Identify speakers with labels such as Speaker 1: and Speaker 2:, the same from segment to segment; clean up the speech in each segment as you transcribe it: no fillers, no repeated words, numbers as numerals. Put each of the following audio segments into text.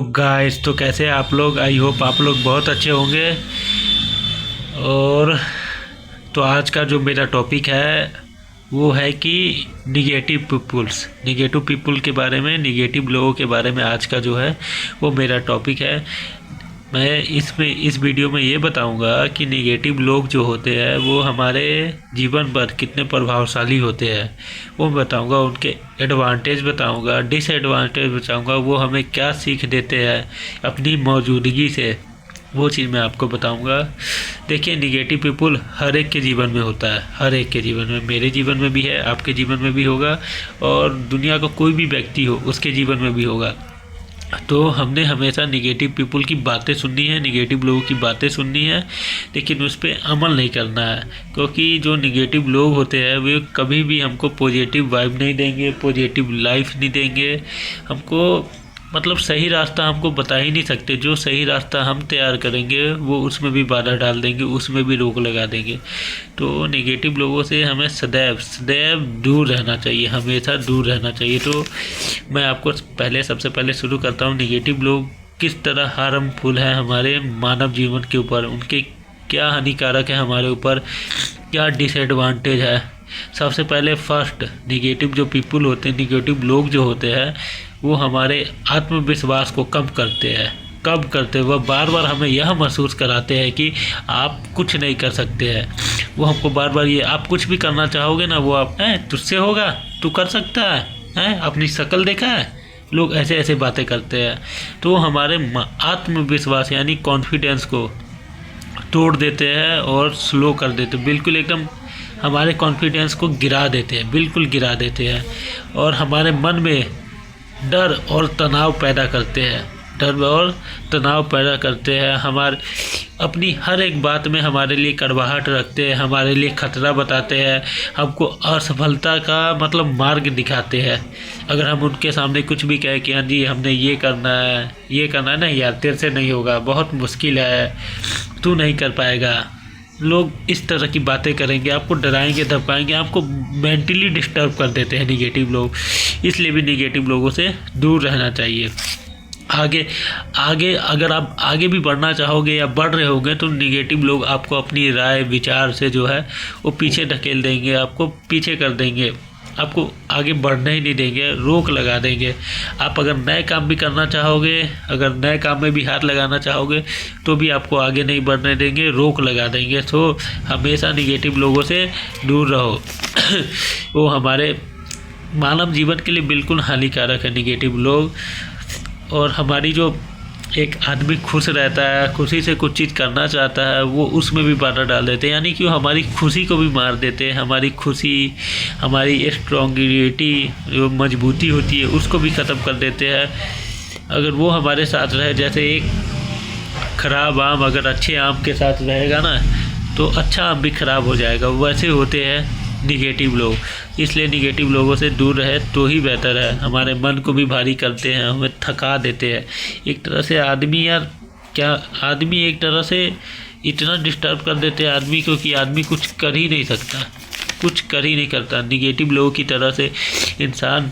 Speaker 1: Guys, तो कैसे हैं आप लोग। आई होप आप लोग बहुत अच्छे होंगे। और तो आज का जो मेरा टॉपिक है वो है कि निगेटिव पीपल के बारे में, निगेटिव लोगों के बारे में आज का जो है वो मेरा टॉपिक है। मैं इस वीडियो में ये बताऊंगा कि निगेटिव लोग जो होते हैं वो हमारे जीवन पर कितने प्रभावशाली होते हैं, वो बताऊंगा। उनके एडवांटेज बताऊंगा, डिसएडवांटेज बताऊंगा, वो हमें क्या सीख देते हैं अपनी मौजूदगी से, वो चीज़ मैं आपको बताऊंगा। देखिए, निगेटिव पीपल हर एक के जीवन में होता है, हर एक के जीवन में, मेरे जीवन में भी है, आपके जीवन में भी होगा, और दुनिया का कोई भी व्यक्ति हो उसके जीवन में भी होगा। तो हमने हमेशा निगेटिव पीपल की बातें सुननी है, निगेटिव लोगों की बातें सुननी है, लेकिन उस पर अमल नहीं करना है। क्योंकि जो निगेटिव लोग होते हैं वे कभी भी हमको पॉजिटिव वाइब नहीं देंगे, पॉजिटिव लाइफ नहीं देंगे हमको। मतलब सही रास्ता हमको बता ही नहीं सकते। जो सही रास्ता हम तैयार करेंगे वो उसमें भी बाधा डाल देंगे, उसमें भी रोक लगा देंगे। तो नेगेटिव लोगों से हमें सदैव दूर रहना चाहिए, हमेशा दूर रहना चाहिए। तो मैं आपको सबसे पहले शुरू करता हूँ, निगेटिव लोग किस तरह हार्मफुल है हमारे मानव जीवन के ऊपर, उनके क्या हानिकारक है हमारे ऊपर, क्या डिसएडवांटेज है। सबसे पहले फर्स्ट, निगेटिव जो पीपल होते हैं, निगेटिव लोग जो होते हैं वो हमारे आत्मविश्वास को कम करते हैं। वह बार बार हमें यह महसूस कराते हैं कि आप कुछ नहीं कर सकते हैं। वो हमको बार बार ये, आप कुछ भी करना चाहोगे ना वो आप तुझसे होगा, तू कर सकता है, अपनी शक्ल देखा है। लोग ऐसे बातें करते हैं। तो हमारे आत्मविश्वास यानी कॉन्फिडेंस को तोड़ देते हैं और स्लो कर देते हैं, बिल्कुल एकदम हमारे कॉन्फिडेंस को गिरा देते हैं, बिल्कुल गिरा देते हैं। और हमारे मन में डर और तनाव पैदा करते हैं। हमारे अपनी हर एक बात में हमारे लिए कड़वाहट रखते हैं, हमारे लिए खतरा बताते हैं, हमको असफलता का मतलब मार्ग दिखाते हैं। अगर हम उनके सामने कुछ भी कहें कि हाँ जी हमने ये करना है, नहीं यार तेरे से नहीं होगा, बहुत मुश्किल है, तू नहीं कर पाएगा। लोग इस तरह की बातें करेंगे, आपको डराएंगे, धमकाएंगे, आपको मेंटली डिस्टर्ब कर देते हैं निगेटिव लोग। इसलिए भी निगेटिव लोगों से दूर रहना चाहिए। आगे अगर आप आगे भी बढ़ना चाहोगे या बढ़ रहे होगे तो निगेटिव लोग आपको अपनी राय विचार से जो है वो पीछे ढकेल देंगे, आपको पीछे कर देंगे, आपको आगे बढ़ने ही नहीं देंगे, रोक लगा देंगे। आप अगर नए काम भी करना चाहोगे, अगर नए काम में भी हाथ लगाना चाहोगे तो भी आपको आगे नहीं बढ़ने देंगे, रोक लगा देंगे। तो हमेशा निगेटिव लोगों से दूर रहो। वो हमारे मानव जीवन के लिए बिल्कुल हानिकारक है निगेटिव लोग। और हमारी जो एक आदमी खुश रहता है, खुशी से कुछ चीज़ करना चाहता है, वो उसमें भी बाधा डाल देते हैं, यानी कि वो हमारी खुशी को भी मार देते हैं। हमारी खुशी, हमारी स्ट्रॉन्गिटी, जो मजबूती होती है उसको भी ख़त्म कर देते हैं। अगर वो हमारे साथ रहे, जैसे एक ख़राब आम अगर अच्छे आम के साथ रहेगा ना तो अच्छा आम भी ख़राब हो जाएगा, वैसे होते हैं निगेटिव लोग। इसलिए निगेटिव लोगों से दूर रहे तो ही बेहतर है। हमारे मन को भी भारी करते हैं, हमें थका देते हैं। एक तरह से आदमी एक तरह से इतना डिस्टर्ब कर देते हैं आदमी को कि आदमी कुछ कर ही नहीं सकता। निगेटिव लोगों की तरह से इंसान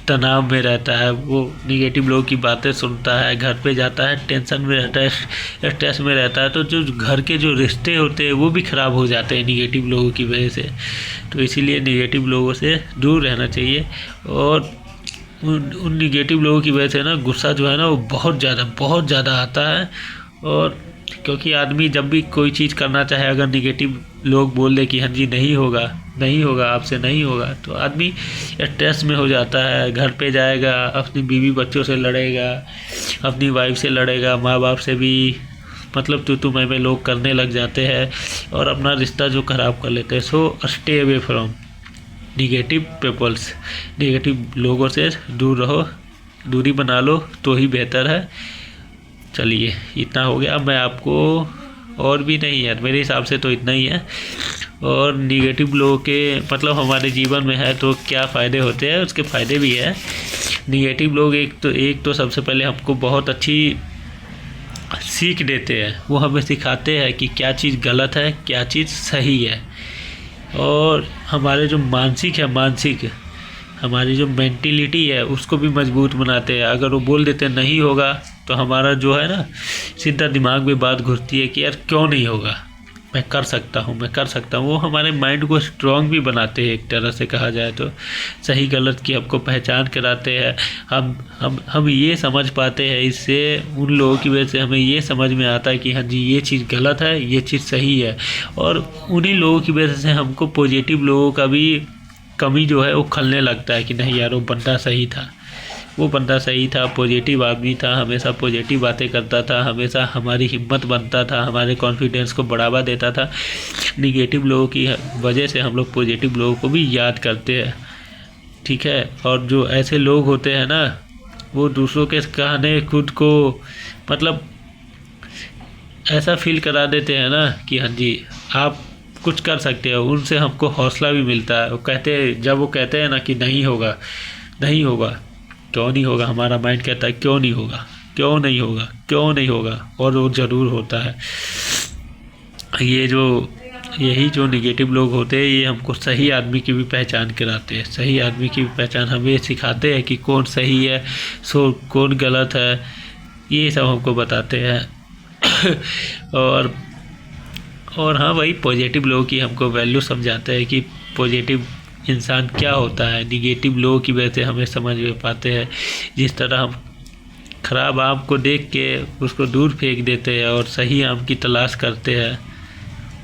Speaker 1: तनाव में रहता है, वो निगेटिव लोगों की बातें सुनता है, घर पे जाता है टेंशन में रहता है, स्ट्रेस में रहता है। तो जो घर के जो रिश्ते होते हैं वो भी ख़राब हो जाते हैं निगेटिव लोगों की वजह से। तो इसीलिए निगेटिव लोगों से दूर रहना चाहिए। और उन निगेटिव लोगों की वजह से ना गुस्सा जो है ना वो बहुत ज़्यादा आता है। और क्योंकि आदमी जब भी कोई चीज़ करना चाहे, अगर निगेटिव लोग बोल दे कि हाँ जी नहीं होगा आपसे नहीं होगा, तो आदमी स्ट्रेस में हो जाता है। घर पे जाएगा, अपनी बीवी बच्चों से लड़ेगा, अपनी वाइफ से लड़ेगा, माँ बाप से भी, मतलब तू मैं लोग करने लग जाते हैं और अपना रिश्ता जो ख़राब कर लेते हैं। So stay away from negative peoples. Negative लोगों से दूर रहो, दूरी बना लो तो ही बेहतर है। चलिए इतना हो गया। मैं आपको और भी नहीं है, मेरे हिसाब से तो इतना ही है। और निगेटिव लोगों के मतलब हमारे जीवन में है तो क्या फ़ायदे होते हैं, उसके फ़ायदे भी है। निगेटिव लोग एक तो सबसे पहले हमको बहुत अच्छी सीख देते हैं। वो हमें सिखाते हैं कि क्या चीज़ गलत है, क्या चीज़ सही है। और हमारे जो मानसिक हमारी जो मेंटिलिटी है उसको भी मजबूत बनाते हैं। अगर वो बोल देते नहीं होगा तो हमारा जो है ना सीधा दिमाग में बात घुसती है कि यार क्यों नहीं होगा, मैं कर सकता हूँ, मैं कर सकता हूँ। वो हमारे माइंड को स्ट्रॉन्ग भी बनाते हैं, एक तरह से कहा जाए तो सही गलत की हमको पहचान कराते हैं। हम ये समझ पाते हैं इससे, उन लोगों की वजह से हमें ये समझ में आता है कि हाँ जी ये चीज़ गलत है, ये चीज़ सही है। और उन्हीं लोगों की वजह से हमको पॉजिटिव लोगों का भी कमी जो है वो खलने लगता है कि नहीं यार वो बंदा सही था, वो बंदा सही था, पॉजिटिव आदमी था, हमेशा पॉजिटिव बातें करता था, हमेशा हमारी हिम्मत बनता था, हमारे कॉन्फिडेंस को बढ़ावा देता था। निगेटिव लोगों की वजह से हम लोग पॉजिटिव लोगों को भी याद करते हैं, ठीक है। और जो ऐसे लोग होते हैं ना वो दूसरों के कहने खुद को मतलब ऐसा फील करा देते हैं ना कि हाँ जी आप कुछ कर सकते हो। उनसे हमको हौसला भी मिलता है। जब वो कहते हैं ना कि नहीं होगा, नहीं होगा, क्यों नहीं होगा, हमारा माइंड कहता है क्यों नहीं होगा, क्यों नहीं होगा, क्यों नहीं होगा, और वो ज़रूर होता है। यही जो निगेटिव लोग होते हैं ये हमको सही आदमी की भी पहचान कराते हैं। सही आदमी की भी पहचान हमें सिखाते हैं कि कौन सही है कौन गलत है, ये सब हमको बताते हैं। और हाँ भाई पॉजिटिव लोगों की हमको वैल्यू समझाते हैं कि पॉजिटिव इंसान क्या होता है। निगेटिव लोगों की वजह से हमें समझ में पाते हैं। जिस तरह हम ख़राब आम को देख के उसको दूर फेंक देते हैं और सही आम की तलाश करते हैं,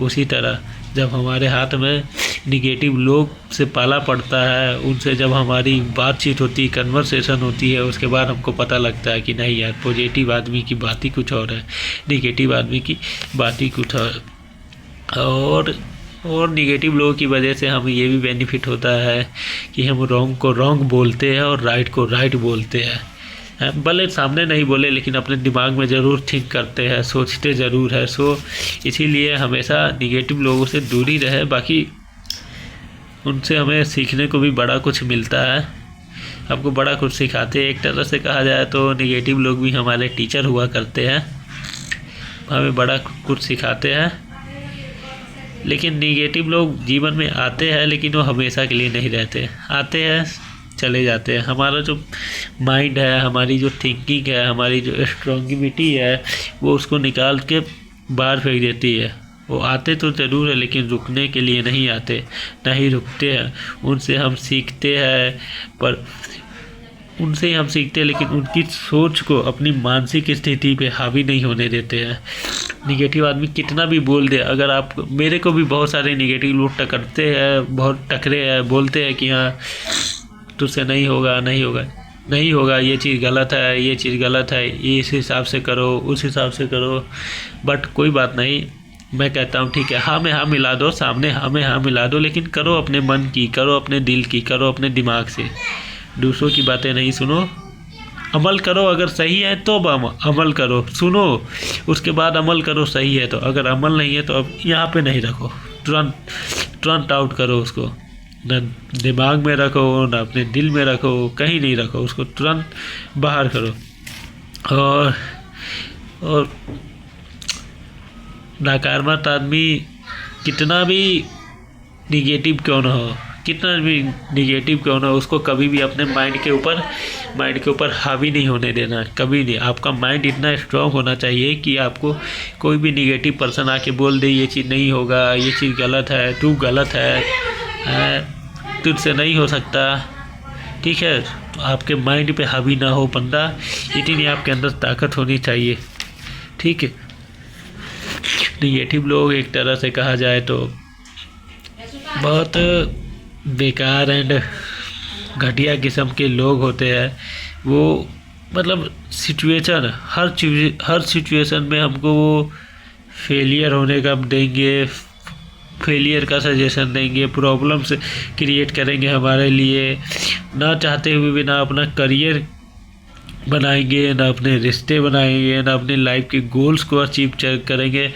Speaker 1: उसी तरह जब हमारे हाथ में निगेटिव लोग से पाला पड़ता है, उनसे जब हमारी बातचीत होती है, कन्वर्सेशन होती है, उसके बाद हमको पता लगता है कि नहीं यार पॉजिटिव आदमी की बात ही कुछ और है, निगेटिव आदमी की बात ही कुछ और निगेटिव लोगों की वजह से हमें ये भी बेनिफिट होता है कि हम रॉन्ग को रॉन्ग बोलते हैं और राइट को राइट बोलते हैं। भले सामने नहीं बोले लेकिन अपने दिमाग में ज़रूर थिंक करते हैं, सोचते ज़रूर है। इसीलिए हमेशा निगेटिव लोगों से दूरी रहे। बाकी उनसे हमें सीखने को भी बड़ा कुछ मिलता है, हमको बड़ा कुछ सिखाते हैं। एक तरह से कहा जाए तो निगेटिव लोग भी हमारे टीचर हुआ करते हैं, हमें बड़ा कुछ सिखाते हैं। लेकिन निगेटिव लोग जीवन में आते हैं लेकिन वो हमेशा के लिए नहीं रहते, आते हैं चले जाते हैं। हमारा जो माइंड है, हमारी जो थिंकिंग है, हमारी जो स्ट्रॉन्गिविटी है, वो उसको निकाल के बाहर फेंक देती है। वो आते तो ज़रूर है लेकिन रुकने के लिए नहीं आते, नहीं रुकते हैं। उनसे हम सीखते हैं, पर उनसे हम सीखते हैं लेकिन उनकी सोच को अपनी मानसिक स्थिति पे हावी नहीं होने देते हैं। निगेटिव आदमी कितना भी बोल दे, अगर आप मेरे को भी बहुत सारे निगेटिव लोग टकरते हैं, बहुत टकरे हैं, बोलते हैं कि हाँ तुझसे नहीं होगा, नहीं होगा, नहीं होगा, ये चीज़ गलत है, ये चीज़ गलत है, ये इस हिसाब से करो, उस हिसाब से करो। बट कोई बात नहीं, मैं कहता हूँ ठीक है, हाँ में हाँ मिला दो, सामने हाँ में हाँ मिला दो, लेकिन करो अपने मन की, करो अपने दिल की, करो अपने दिमाग से। दूसरों की बातें नहीं सुनो, अमल करो। अगर सही है तो अमल करो, सुनो उसके बाद अमल करो, सही है तो। अगर अमल नहीं है तो अब यहाँ पे नहीं रखो, तुरंत आउट करो उसको, न दिमाग में रखो, न अपने दिल में रखो, कहीं नहीं रखो, उसको तुरंत बाहर करो। और नकारात्मक आदमी कितना भी निगेटिव क्यों ना हो, कितना भी निगेटिव क्यों ना हो, उसको कभी भी अपने माइंड के ऊपर हावी नहीं होने देना, कभी नहीं। आपका माइंड इतना स्ट्रांग होना चाहिए कि आपको कोई भी निगेटिव पर्सन आके बोल दे ये चीज़ नहीं होगा, ये चीज़ गलत है, तू गलत है, तुझसे नहीं हो सकता, ठीक है, तो आपके माइंड पे हावी ना हो बंदा, इतनी आपके अंदर ताकत होनी चाहिए, ठीक है। निगेटिव लोग एक तरह से कहा जाए तो बहुत बेकार एंड घटिया किस्म के लोग होते हैं। वो मतलब सिचुएशन, हर सिचुएशन में हमको वो फेलियर होने का देंगे, फेलियर का सजेशन देंगे, प्रॉब्लम्स क्रिएट करेंगे हमारे लिए, ना चाहते हुए भी ना अपना करियर बनाएंगे, ना अपने रिश्ते बनाएंगे, ना अपने लाइफ के गोल्स को अचीव करेंगे।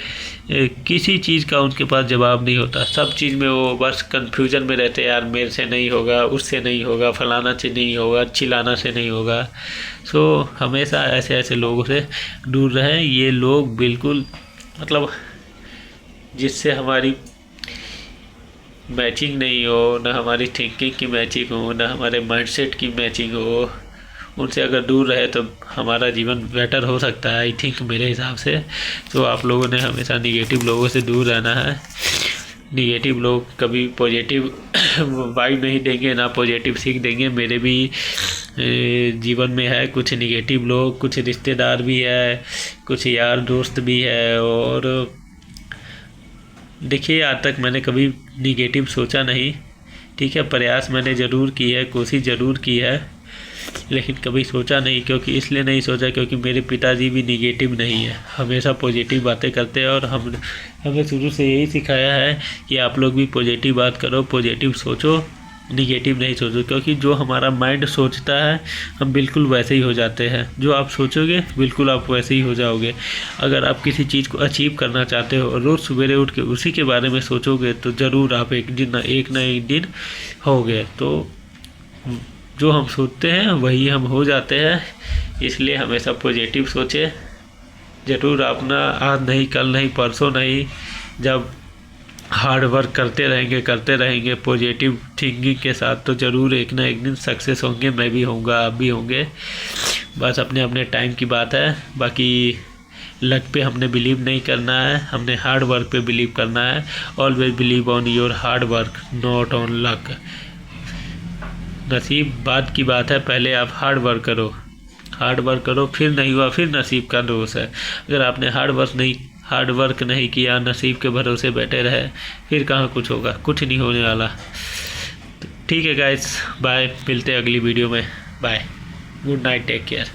Speaker 1: किसी चीज़ का उनके पास जवाब नहीं होता, सब चीज़ में वो बस कंफ्यूजन में रहते हैं, यार मेरे से नहीं होगा, उससे नहीं होगा, फलाना से नहीं होगा, चिल्लाना से नहीं होगा। हमेशा ऐसे लोगों से दूर रहें। ये लोग बिल्कुल मतलब जिससे हमारी मैचिंग नहीं हो, ना हमारी थिंकिंग की मैचिंग हो, ना हमारे माइंडसेट की मैचिंग हो, उनसे अगर दूर रहे तो हमारा जीवन बेटर हो सकता है आई थिंक मेरे हिसाब से। तो आप लोगों ने हमेशा निगेटिव लोगों से दूर रहना है। निगेटिव लोग कभी पॉजिटिव वाइब नहीं देंगे, ना पॉजिटिव सीख देंगे। मेरे भी जीवन में है कुछ निगेटिव लोग, कुछ रिश्तेदार भी है, कुछ यार दोस्त भी है। और देखिए आज तक मैंने कभी निगेटिव सोचा नहीं, ठीक है। प्रयास मैंने ज़रूर की है, कोशिश ज़रूर की है, लेकिन कभी सोचा नहीं। क्योंकि इसलिए नहीं सोचा क्योंकि मेरे पिताजी भी निगेटिव नहीं है, हमेशा पॉजिटिव बातें करते हैं। और हमें शुरू से यही सिखाया है कि आप लोग भी पॉजिटिव बात करो, पॉजिटिव सोचो, निगेटिव नहीं सोचो। क्योंकि जो हमारा माइंड सोचता है हम बिल्कुल वैसे ही हो जाते हैं। जो आप सोचोगे बिल्कुल आप वैसे ही हो जाओगे। अगर आप किसी चीज़ को अचीव करना चाहते हो और रोज़ सवेरे उठ के उसी के बारे में सोचोगे तो ज़रूर आप एक ना एक दिन होगे। तो जो हम सोचते हैं वही हम हो जाते हैं। इसलिए हमेशा पॉजिटिव सोचें ज़रूर। अपना आज नहीं, कल नहीं, परसों नहीं, जब हार्ड वर्क करते रहेंगे पॉजिटिव थिंकिंग के साथ तो ज़रूर एक ना एक दिन सक्सेस होंगे। मैं भी होऊंगा, आप भी होंगे। बस अपने अपने टाइम की बात है। बाकी लक पे हमने बिलीव नहीं करना है, हमने हार्ड वर्क पे बिलीव करना है। Always believe on your hard work, not on luck. नसीब बाद की बात है, पहले आप हार्ड वर्क करो, फिर नहीं हुआ फिर नसीब का दोष है। अगर आपने हार्ड वर्क नहीं किया, नसीब के भरोसे बैठे रहे, फिर कहाँ कुछ होगा, कुछ नहीं होने वाला। ठीक है गाइस, बाय, मिलते हैं अगली वीडियो में। Bye, good night, take care.